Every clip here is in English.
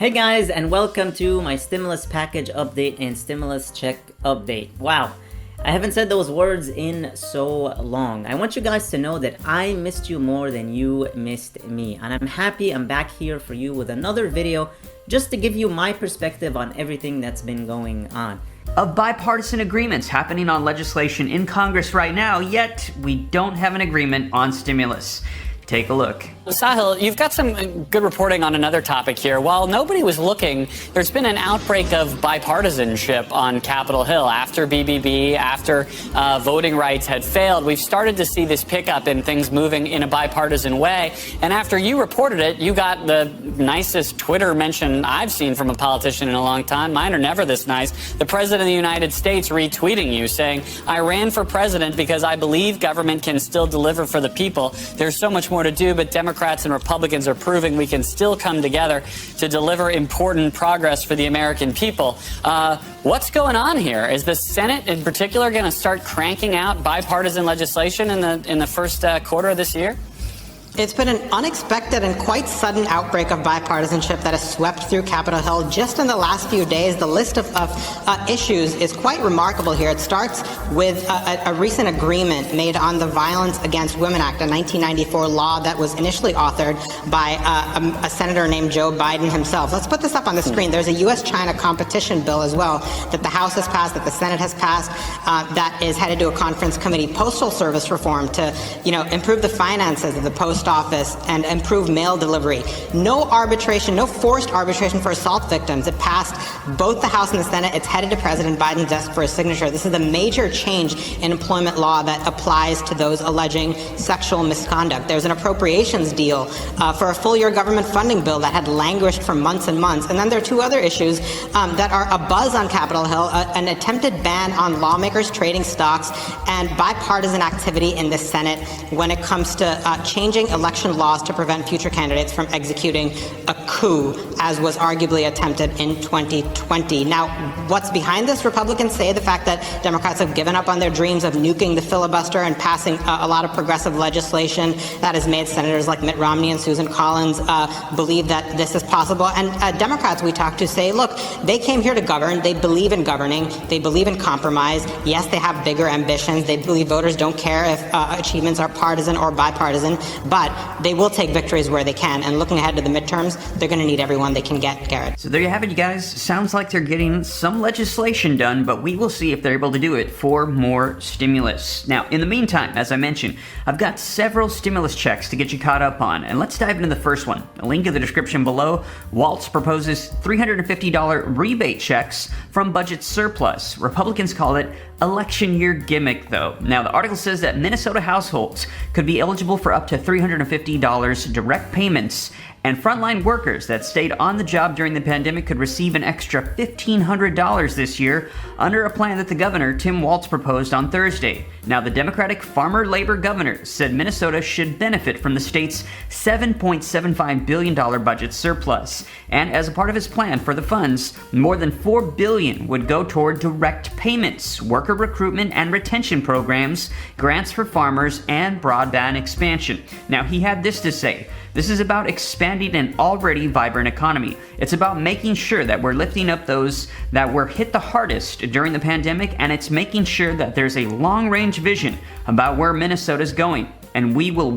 Hey guys, and welcome to my stimulus package update and stimulus check update. Wow, I haven't said those words in so long. I want you guys to know that I missed you more than you missed me, and I'm happy I'm back here for you with another video just to give you my perspective on everything that's been going on. Of bipartisan agreements happening on legislation in Congress right now, yet we don't have an agreement on stimulus. Take a look. Sahil, you've got some good reporting on another topic here. While nobody was looking, there's been an outbreak of bipartisanship on Capitol Hill. After BBB, after voting rights had failed, we've started to see this pickup in things moving in a bipartisan way. And after you reported it, you got the nicest Twitter mention I've seen from a politician in a long time. Mine are never this nice. The President of the United States retweeting you saying, "I ran for president because I believe government can still deliver for the people. There's so much more to do, but Democrats and Republicans are proving we can still come together to deliver important progress for the American people." What's going on here? Is the Senate in particular going to start cranking out bipartisan legislation in the first quarter of this year? It's been an unexpected and quite sudden outbreak of bipartisanship that has swept through Capitol Hill just in the last few days. The list of issues is quite remarkable here. It starts with a recent agreement made on the Violence Against Women Act, a 1994 law that was initially authored by a senator named Joe Biden himself. Let's put this up on the screen. There's a U.S.-China competition bill as well that the House has passed, that the Senate has passed, that is headed to a conference committee. Postal service reform to, improve the finances of the post office and improve mail delivery. No arbitration, no forced arbitration for assault victims. It passed both the House and the Senate. It's headed to President Biden's desk for his signature. This is a major change in employment law that applies to those alleging sexual misconduct. There's an appropriations deal for a full-year government funding bill that had languished for months and months. And then there are two other issues that are abuzz on Capitol Hill, an attempted ban on lawmakers trading stocks and bipartisan activity in the Senate when it comes to changing election laws to prevent future candidates from executing a coup, as was arguably attempted in 2020. Now, what's behind this? Republicans say the fact that Democrats have given up on their dreams of nuking the filibuster and passing a lot of progressive legislation that has made senators like Mitt Romney and Susan Collins believe that this is possible. And Democrats we talked to say, look, they came here to govern. They believe in governing. They believe in compromise. Yes, they have bigger ambitions. They believe voters don't care if achievements are partisan or bipartisan, but they will take victories where they can. And looking ahead to the midterms, they're going to need everyone they can get, Garrett. So there you have it, you guys. Sounds like they're getting some legislation done, but we will see if they're able to do it for more stimulus. Now, in the meantime, as I mentioned, I've got several stimulus checks to get you caught up on, and let's dive into the first one. A link in the description below. Waltz proposes $350 rebate checks from budget surplus. Republicans call it election year gimmick, though. Now, the article says that Minnesota households could be eligible for up to $350 direct payments, and frontline workers that stayed on the job during the pandemic could receive an extra $1,500 this year under a plan that the governor, Tim Walz, proposed on Thursday. Now, the Democratic farmer labor governor said Minnesota should benefit from the state's $7.75 billion budget surplus. And as a part of his plan for the funds, more than $4 billion would go toward direct payments, worker recruitment and retention programs, grants for farmers, and broadband expansion. Now, he had this to say. This is about expanding an already vibrant economy. It's about making sure that we're lifting up those that were hit the hardest during the pandemic, and it's making sure that there's a long-range vision about where Minnesota's going. And we will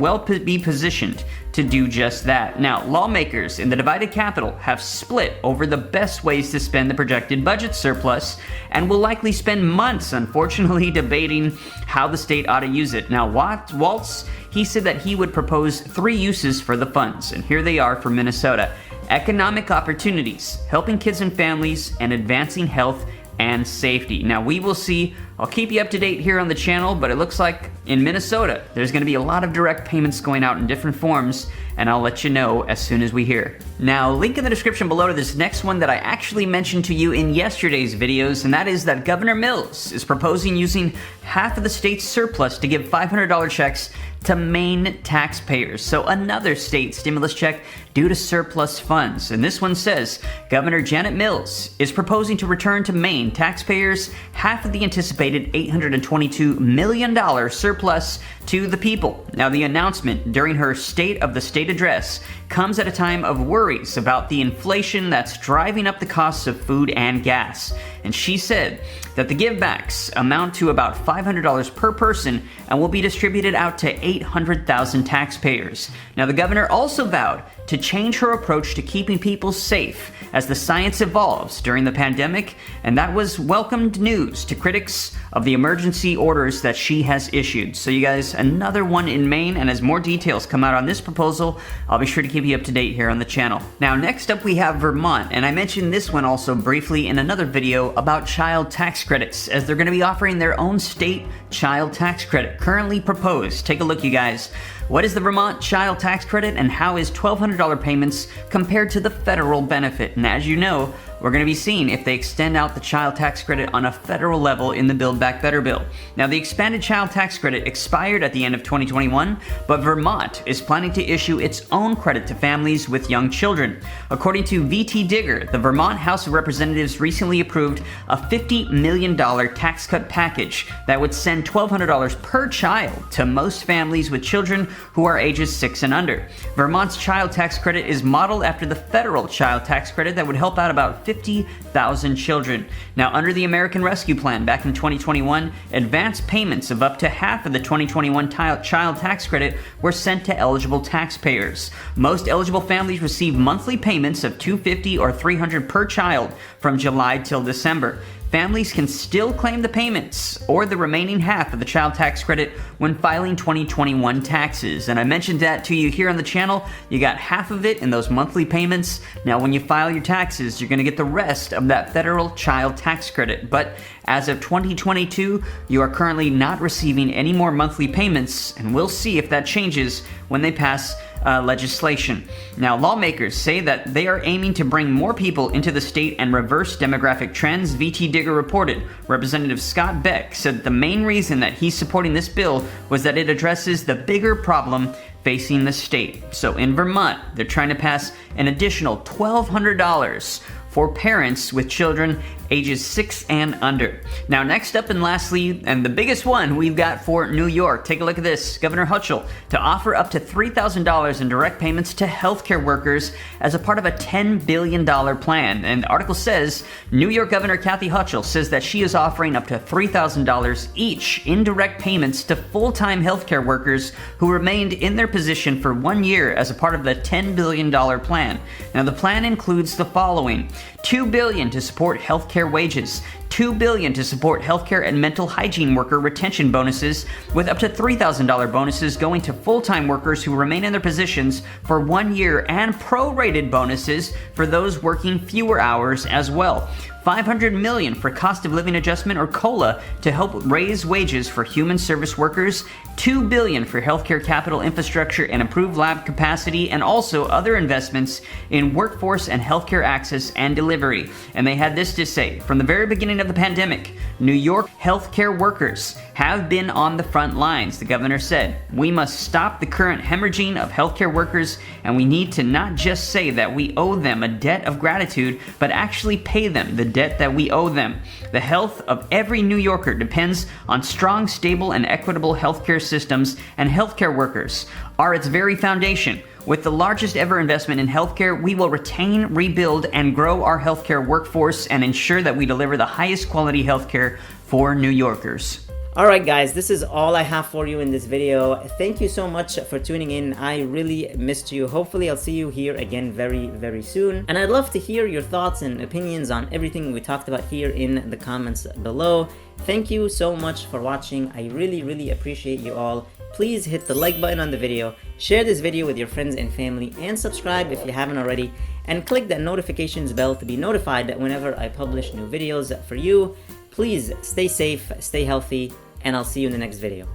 be positioned to do just that. Now, lawmakers in the divided capital have split over the best ways to spend the projected budget surplus and will likely spend months, unfortunately, debating how the state ought to use it. Now, Waltz, he said that he would propose 3 uses for the funds, and here they are for Minnesota. Economic opportunities, helping kids and families, and advancing health and safety. Now, we will see. I'll keep you up to date here on the channel, but it looks like in Minnesota, there's going to be a lot of direct payments going out in different forms, and I'll let you know as soon as we hear. Now, link in the description below to this next one that I actually mentioned to you in yesterday's videos, and that is that Governor Mills is proposing using half of the state's surplus to give $500 checks to Maine taxpayers. So another state stimulus check due to surplus funds. And this one says, Governor Janet Mills is proposing to return to Maine taxpayers half of the anticipated $822 million surplus to the people. Now, the announcement during her State of the State address comes at a time of worries about the inflation that's driving up the costs of food and gas. And she said that the givebacks amount to about $500 per person and will be distributed out to 800,000 taxpayers. Now, the governor also vowed to change her approach to keeping people safe as the science evolves during the pandemic, and that was welcomed news to critics of the emergency orders that she has issued. So you guys, another one in Maine, and as more details come out on this proposal, I'll be sure to keep you up to date here on the channel. Now, next up we have Vermont, and I mentioned this one also briefly in another video about child tax credits, as they're going to be offering their own state child tax credit currently proposed. Take a look, you guys. What is the Vermont child tax credit, and how is $1,200 payments compared to the federal benefit? And as you know, we're going to be seeing if they extend out the child tax credit on a federal level in the Build Back Better bill. Now, the expanded child tax credit expired at the end of 2021, but Vermont is planning to issue its own credit to families with young children. According to VT Digger, the Vermont House of Representatives recently approved a $50 million tax cut package that would send $1,200 per child to most families with children who are ages 6 and under. Vermont's child tax credit is modeled after the federal child tax credit that would help out about 50,000 children. Now, under the American Rescue Plan back in 2021, advance payments of up to half of the 2021 child tax credit were sent to eligible taxpayers. Most eligible families receive monthly payments of $250 or $300 per child from July till December. Families can still claim the payments or the remaining half of the child tax credit when filing 2021 taxes. And I mentioned that to you here on the channel. You got half of it in those monthly payments. Now, when you file your taxes, you're going to get the rest of that federal child tax credit. But as of 2022, you are currently not receiving any more monthly payments, and we'll see if that changes when they pass legislation. Now, lawmakers say that they are aiming to bring more people into the state and reverse demographic trends, VT Digger reported. Representative Scott Beck said that the main reason that he's supporting this bill was that it addresses the bigger problem facing the state. So in Vermont, they're trying to pass an additional $1,200 for parents with children ages 6 and under. Now, next up and lastly, and the biggest one we've got for New York, take a look at this. Governor Hochul to offer up to $3,000 in direct payments to healthcare workers as a part of a $10 billion plan. And the article says New York Governor Kathy Hochul says that she is offering up to $3,000 each in direct payments to full-time healthcare workers who remained in their position for 1 year as a part of the $10 billion plan. Now, the plan includes the following: $2 billion to support healthcare wages, $2 billion to support healthcare and mental hygiene worker retention bonuses, with up to $3,000 bonuses going to full-time workers who remain in their positions for 1 year, and prorated bonuses for those working fewer hours as well. $500 million for cost of living adjustment, or COLA, to help raise wages for human service workers, $2 billion for healthcare capital infrastructure and improved lab capacity, and also other investments in workforce and healthcare access and delivery. And they had this to say: from the very beginning of the pandemic, New York healthcare workers have been on the front lines, the governor said. We must stop the current hemorrhaging of healthcare workers, and we need to not just say that we owe them a debt of gratitude, but actually pay them the debt that we owe them. The health of every New Yorker depends on strong, stable, and equitable healthcare systems, and healthcare workers are its very foundation. With the largest ever investment in healthcare, we will retain, rebuild, and grow our healthcare workforce and ensure that we deliver the highest quality healthcare for New Yorkers. Alright guys, this is all I have for you in this video. Thank you so much for tuning in. I really missed you. Hopefully I'll see you here again very, very soon. And I'd love to hear your thoughts and opinions on everything we talked about here in the comments below. Thank you so much for watching. I really appreciate you all. Please hit the like button on the video, share this video with your friends and family, and subscribe if you haven't already, and click that notifications bell to be notified whenever I publish new videos for you. Please stay safe, stay healthy, and I'll see you in the next video.